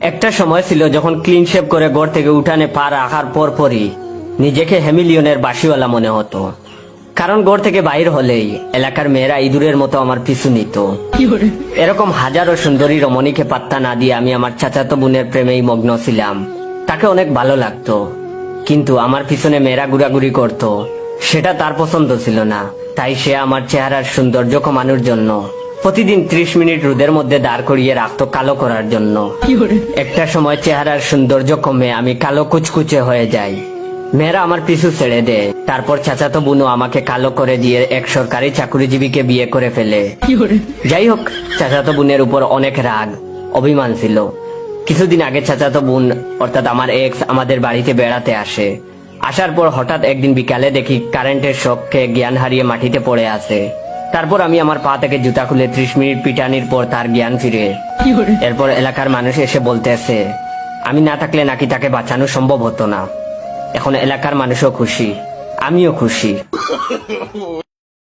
একটা সময় ছিল যখন ক্লিন শেভ করে ঘর থেকে উঠানে পা রাখার পরই নিজেকে হেমিলিয়নের বাসিওয়ালা মনে হতো। কারণ ঘর থেকে বাইর হলেই এলাকার মেয়েরা ইঁদুরের মতো আমার পিছু নিত। এরকম হাজারো সুন্দরী রমণীকে পাত্তা না দিয়ে আমি আমার চাচাতো বোনের প্রেমেই মগ্ন ছিলাম। তাকে অনেক ভালো লাগতো, কিন্তু আমার পিছনে মেয়েরা ঘুরাঘুরি করত, সেটা তার পছন্দ ছিল না। তাই সে আমার চেহারার সৌন্দর্য কমানোর জন্য প্রতিদিন 30 মিনিট রোদের মধ্যে দাঁড় করিয়ে রাখতো কালো করার জন্য। একটা সময় চেহারার সৌন্দর্য কমে আমি কালো কুচকুচে হয়ে যাই। মেয়েরা আমার পিছু ছেড়ে দেয়। তারপর চাচাতো বোনও আমাকে কালো করে দিয়ে এক সরকারি চাকরিজীবীকে বিয়ে করে ফেলে। যাই হোক, চাচাতো বোনের উপর অনেক রাগ অভিমান ছিল। কিছুদিন আগে চাচাতো বোন অর্থাৎ আমার এক্স আমাদের বাড়িতে বেড়াতে আসে। আসার পর হঠাৎ একদিন বিকালে দেখি কারেন্টের শককে জ্ঞান হারিয়ে মাটিতে পড়ে আছে। তারপর আমি আমার পা থেকে জুতা খুলে 30 মিনিট পিটানির পর তার জ্ঞান ফিরে। এরপর এলাকার মানুষ এসে বলতেছে আমি না থাকলে নাকি তাকে বাঁচানো সম্ভব হতো না। এখন এলাকার মানুষও খুশি, আমিও খুশি।